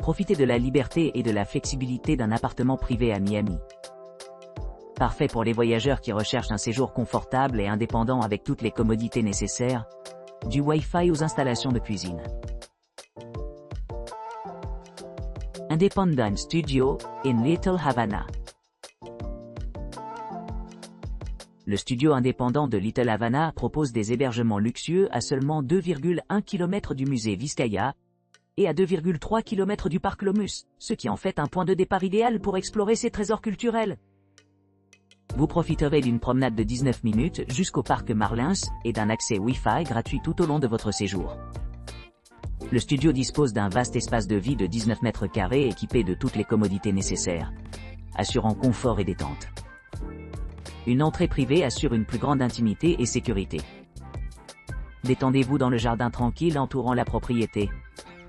Profitez de la liberté et de la flexibilité d'un appartement privé à Miami. Parfait pour les voyageurs qui recherchent un séjour confortable et indépendant avec toutes les commodités nécessaires, du Wi-Fi aux installations de cuisine. Independent Studio, in Little Havana. Le studio indépendant de Little Havana propose des hébergements luxueux à seulement 2,1 km du musée Vizcaya et à 2,3 km du parc Lomus, ce qui en fait un point de départ idéal pour explorer ces trésors culturels. Vous profiterez d'une promenade de 19 minutes jusqu'au parc Marlins et d'un accès Wi-Fi gratuit tout au long de votre séjour. Le studio dispose d'un vaste espace de vie de 19 mètres carrés équipé de toutes les commodités nécessaires, assurant confort et détente. Une entrée privée assure une plus grande intimité et sécurité. Détendez-vous dans le jardin tranquille entourant la propriété,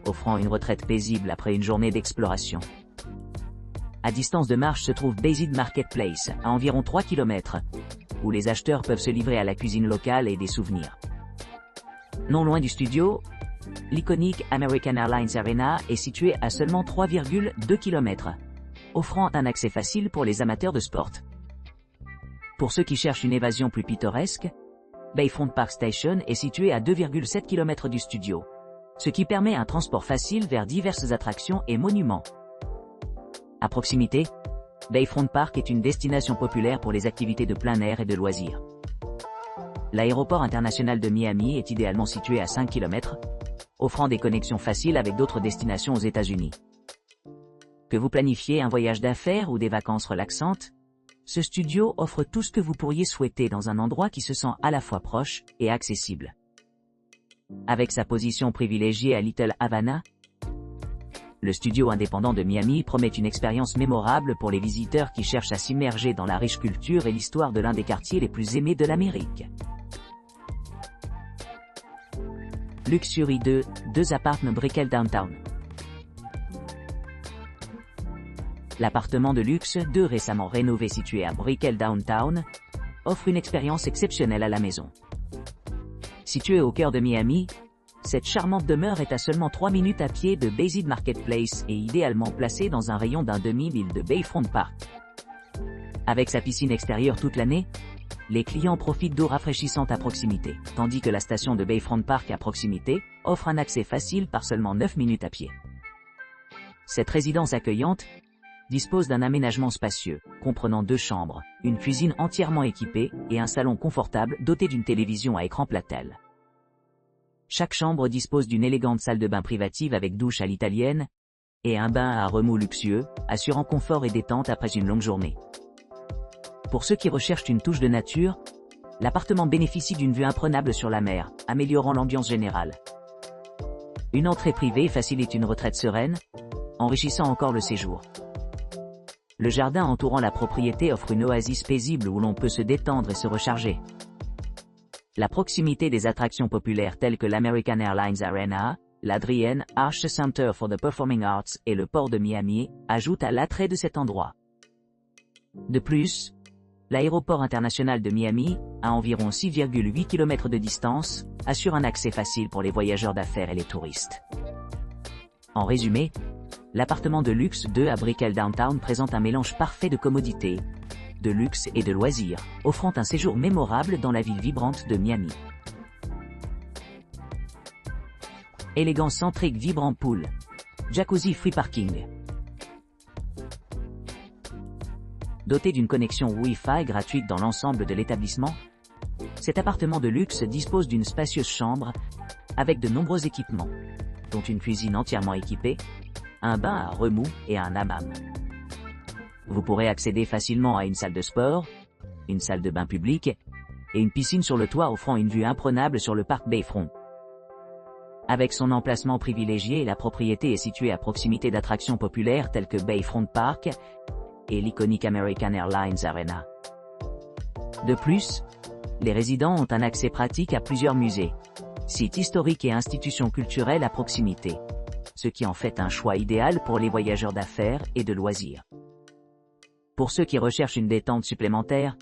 offrant une retraite paisible après une journée d'exploration. À distance de marche se trouve Bayseed Marketplace, à environ 3 km, où les acheteurs peuvent se livrer à la cuisine locale et des souvenirs. Non loin du studio, l'iconique American Airlines Arena est située à seulement 3,2 km, offrant un accès facile pour les amateurs de sport. Pour ceux qui cherchent une évasion plus pittoresque, Bayfront Park Station est située à 2,7 km du studio, ce qui permet un transport facile vers diverses attractions et monuments. À proximité, Bayfront Park est une destination populaire pour les activités de plein air et de loisirs. L'aéroport international de Miami est idéalement situé à 5 km, offrant des connexions faciles avec d'autres destinations aux États-Unis. Que vous planifiez un voyage d'affaires ou des vacances relaxantes, ce studio offre tout ce que vous pourriez souhaiter dans un endroit qui se sent à la fois proche et accessible. Avec sa position privilégiée à Little Havana, le studio indépendant de Miami promet une expérience mémorable pour les visiteurs qui cherchent à s'immerger dans la riche culture et l'histoire de l'un des quartiers les plus aimés de l'Amérique. Luxury 2, 2 appartements Brickell Downtown. L'appartement de luxe 2 récemment rénové situé à Brickell Downtown offre une expérience exceptionnelle à la maison. Situé au cœur de Miami, cette charmante demeure est à seulement 3 minutes à pied de Bayseed Marketplace et idéalement placée dans un rayon d'un demi-mille de Bayfront Park. Avec sa piscine extérieure toute l'année, les clients profitent d'eau rafraîchissante à proximité, tandis que la station de Bayfront Park à proximité offre un accès facile par seulement 9 minutes à pied. Cette résidence accueillante dispose d'un aménagement spacieux, comprenant 2 chambres, une cuisine entièrement équipée et un salon confortable doté d'une télévision à écran plat-telle. Chaque chambre dispose d'une élégante salle de bain privative avec douche à l'italienne et un bain à remous luxueux, assurant confort et détente après une longue journée. Pour ceux qui recherchent une touche de nature, l'appartement bénéficie d'une vue imprenable sur la mer, améliorant l'ambiance générale. Une entrée privée facilite une retraite sereine, enrichissant encore le séjour. Le jardin entourant la propriété offre une oasis paisible où l'on peut se détendre et se recharger. La proximité des attractions populaires telles que l'American Airlines Arena, l'Adrienne Arch Center for the Performing Arts et le port de Miami ajoutent à l'attrait de cet endroit. De plus, l'aéroport international de Miami, à environ 6,8 km de distance, assure un accès facile pour les voyageurs d'affaires et les touristes. En résumé, l'appartement de luxe 2 à Brickell Downtown présente un mélange parfait de commodités, de luxe et de loisirs, offrant un séjour mémorable dans la ville vibrante de Miami. Élégance centrique vibrant pool. Jacuzzi free parking. Doté d'une connexion Wi-Fi gratuite dans l'ensemble de l'établissement, cet appartement de luxe dispose d'une spacieuse chambre avec de nombreux équipements, dont une cuisine entièrement équipée, un bain à remous et un hammam. Vous pourrez accéder facilement à une salle de sport, une salle de bain publique et une piscine sur le toit offrant une vue imprenable sur le parc Bayfront. Avec son emplacement privilégié, la propriété est située à proximité d'attractions populaires telles que Bayfront Park et l'iconique American Airlines Arena. De plus, les résidents ont un accès pratique à plusieurs musées, sites historiques et institutions culturelles à proximité, ce qui en fait un choix idéal pour les voyageurs d'affaires et de loisirs. Pour ceux qui recherchent une détente supplémentaire,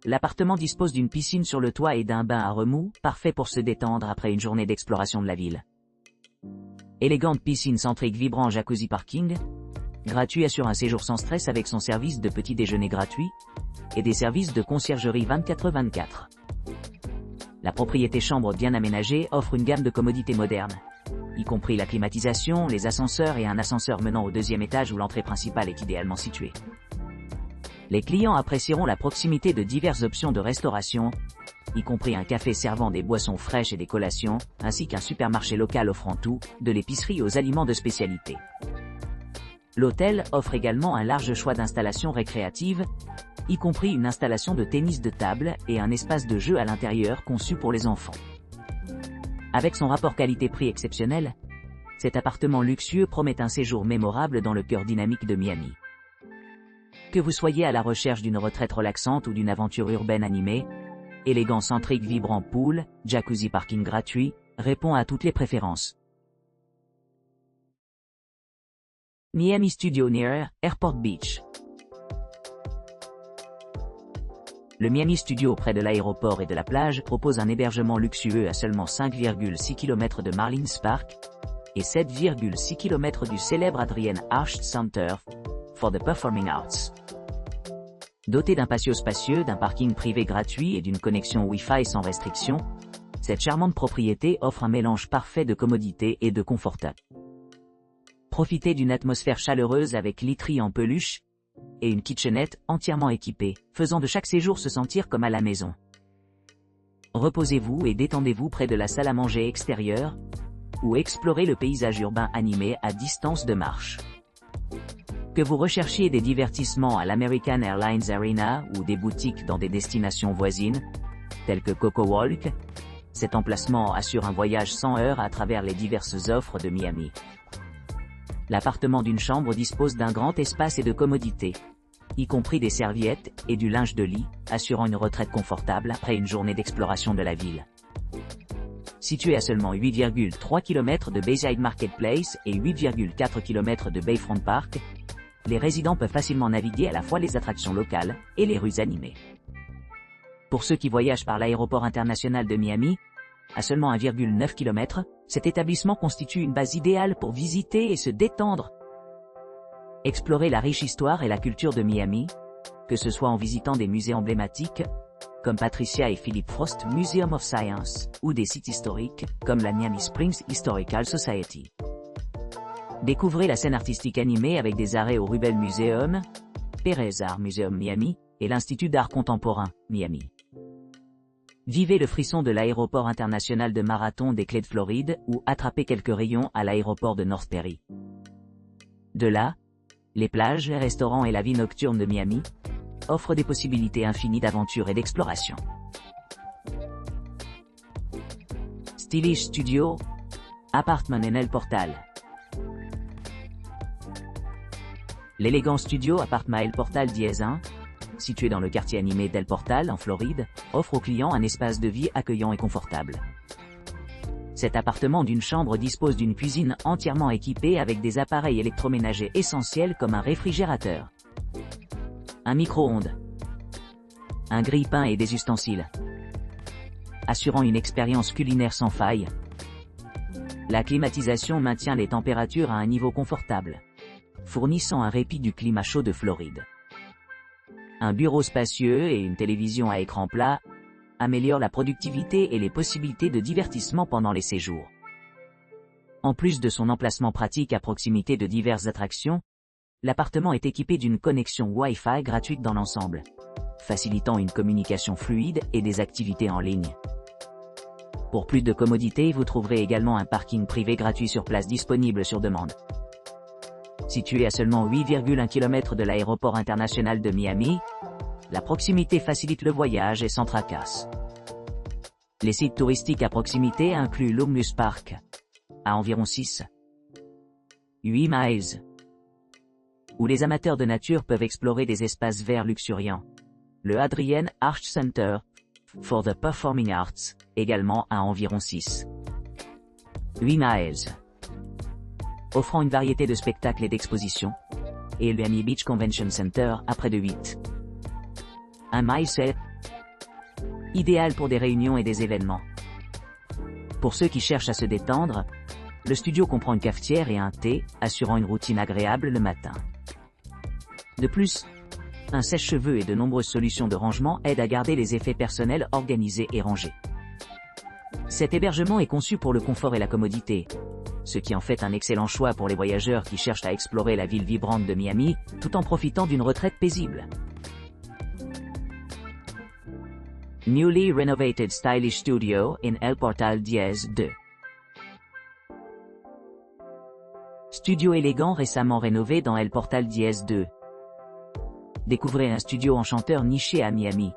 l'appartement dispose d'une piscine sur le toit et d'un bain à remous, parfait pour se détendre après une journée d'exploration de la ville. Élégante piscine centrique vibrant jacuzzi parking. Gratuit assure un séjour sans stress avec son service de petit déjeuner gratuit. Et des services de conciergerie 24/24. La propriété chambre bien aménagée offre une gamme de commodités modernes, y compris la climatisation, les ascenseurs et un ascenseur menant au deuxième étage où l'entrée principale est idéalement située. Les clients apprécieront la proximité de diverses options de restauration, y compris un café servant des boissons fraîches et des collations, ainsi qu'un supermarché local offrant tout, de l'épicerie aux aliments de spécialité. L'hôtel offre également un large choix d'installations récréatives, y compris une installation de tennis de table et un espace de jeu à l'intérieur conçu pour les enfants. Avec son rapport qualité-prix exceptionnel, cet appartement luxueux promet un séjour mémorable dans le cœur dynamique de Miami. Que vous soyez à la recherche d'une retraite relaxante ou d'une aventure urbaine animée, élégant centrique vibrant pool, jacuzzi parking gratuit, répond à toutes les préférences. Miami Studio near Airport Beach. Le Miami Studio près de l'aéroport et de la plage propose un hébergement luxueux à seulement 5,6 km de Marlins Park et 7,6 km du célèbre Adrienne Arsht Center for the Performing Arts. Doté d'un patio spacieux, d'un parking privé gratuit et d'une connexion Wi-Fi sans restriction, cette charmante propriété offre un mélange parfait de commodité et de confort. Profitez d'une atmosphère chaleureuse avec literie en peluche et une kitchenette entièrement équipée, faisant de chaque séjour se sentir comme à la maison. Reposez-vous et détendez-vous près de la salle à manger extérieure, ou explorez le paysage urbain animé à distance de marche. Que vous recherchiez des divertissements à l'American Airlines Arena ou des boutiques dans des destinations voisines, telles que Coco Walk, cet emplacement assure un voyage sans heurts à travers les diverses offres de Miami. L'appartement d'une chambre dispose d'un grand espace et de commodités, y compris des serviettes et du linge de lit, assurant une retraite confortable après une journée d'exploration de la ville. Situé à seulement 8,3 km de Bayside Marketplace et 8,4 km de Bayfront Park, les résidents peuvent facilement naviguer à la fois les attractions locales et les rues animées. Pour ceux qui voyagent par l'aéroport international de Miami, à seulement 1,9 km, cet établissement constitue une base idéale pour visiter et se détendre. Explorez la riche histoire et la culture de Miami, que ce soit en visitant des musées emblématiques, comme Patricia et Philip Frost Museum of Science, ou des sites historiques, comme la Miami Springs Historical Society. Découvrez la scène artistique animée avec des arrêts au Rubel Museum, Perez Art Museum Miami, et l'Institut d'art contemporain, Miami. Vivez le frisson de l'aéroport international de Marathon des Clés de Floride ou attrapez quelques rayons à l'aéroport de North Perry. De là, les plages, les restaurants et la vie nocturne de Miami offrent des possibilités infinies d'aventure et d'exploration. Stylish Studio, Apartment en El Portal. L'élégant studio Apartment El Portal 1, situé dans le quartier animé d'El Portal en Floride, offre aux clients un espace de vie accueillant et confortable. Cet appartement d'une chambre dispose d'une cuisine entièrement équipée avec des appareils électroménagers essentiels comme un réfrigérateur, un micro-ondes, un grille-pain et des ustensiles, assurant une expérience culinaire sans faille. La climatisation maintient les températures à un niveau confortable, fournissant un répit du climat chaud de Floride. Un bureau spacieux et une télévision à écran plat améliorent la productivité et les possibilités de divertissement pendant les séjours. En plus de son emplacement pratique à proximité de diverses attractions, l'appartement est équipé d'une connexion Wi-Fi gratuite dans l'ensemble, facilitant une communication fluide et des activités en ligne. Pour plus de commodité, vous trouverez également un parking privé gratuit sur place disponible sur demande. Situé à seulement 8,1 km de l'aéroport international de Miami, la proximité facilite le voyage et sans tracasse. Les sites touristiques à proximité incluent l'Omnus Park, à environ 6,8 miles, où les amateurs de nature peuvent explorer des espaces verts luxuriants. Le Adrienne Arsht Center for the Performing Arts, également à environ 6,8 miles, offrant une variété de spectacles et d'expositions, et le Miami Beach Convention Center à près de 8,1 miles, idéal pour des réunions et des événements. Pour ceux qui cherchent à se détendre, Le studio comprend une cafetière et un thé, assurant une routine agréable le matin. De plus, un sèche-cheveux et de nombreuses solutions de rangement aident à garder les effets personnels organisés et rangés. Cet hébergement est conçu pour le confort et la commodité, ce qui en fait un excellent choix pour les voyageurs qui cherchent à explorer la ville vibrante de Miami, tout en profitant d'une retraite paisible. Newly renovated stylish studio in El Portal Diez 2. Studio élégant récemment rénové dans El Portal Diez 2. Découvrez un studio enchanteur niché à Miami,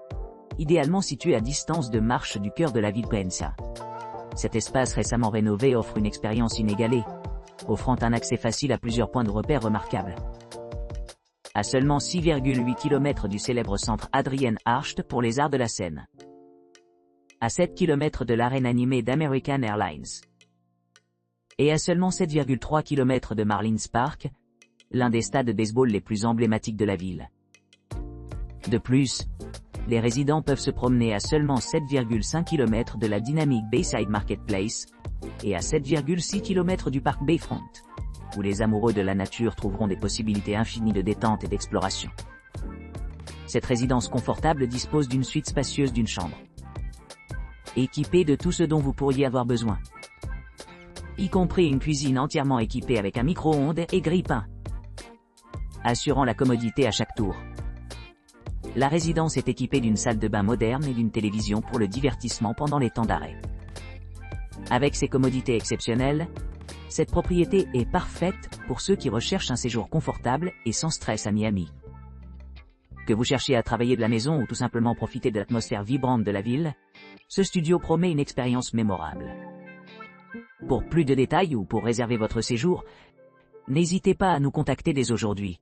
idéalement situé à distance de marche du cœur de la ville Pensa. Cet espace récemment rénové offre une expérience inégalée, offrant un accès facile à plusieurs points de repère remarquables. À seulement 6,8 km du célèbre centre Adrienne Arsht pour les arts de la scène. À 7 km de l'arène animée d'American Airlines. Et à seulement 7,3 km de Marlins Park, l'un des stades de baseball les plus emblématiques de la ville. De plus, les résidents peuvent se promener à seulement 7,5 km de la dynamique Bayside Marketplace, et à 7,6 km du parc Bayfront, où les amoureux de la nature trouveront des possibilités infinies de détente et d'exploration. Cette résidence confortable dispose d'une suite spacieuse d'une chambre, équipée de tout ce dont vous pourriez avoir besoin, y compris une cuisine entièrement équipée avec un micro-ondes et grille-pain, assurant la commodité à chaque tour. La résidence est équipée d'une salle de bain moderne et d'une télévision pour le divertissement pendant les temps d'arrêt. Avec ses commodités exceptionnelles, cette propriété est parfaite pour ceux qui recherchent un séjour confortable et sans stress à Miami. Que vous cherchiez à travailler de la maison ou tout simplement profiter de l'atmosphère vibrante de la ville, ce studio promet une expérience mémorable. Pour plus de détails ou pour réserver votre séjour, n'hésitez pas à nous contacter dès aujourd'hui.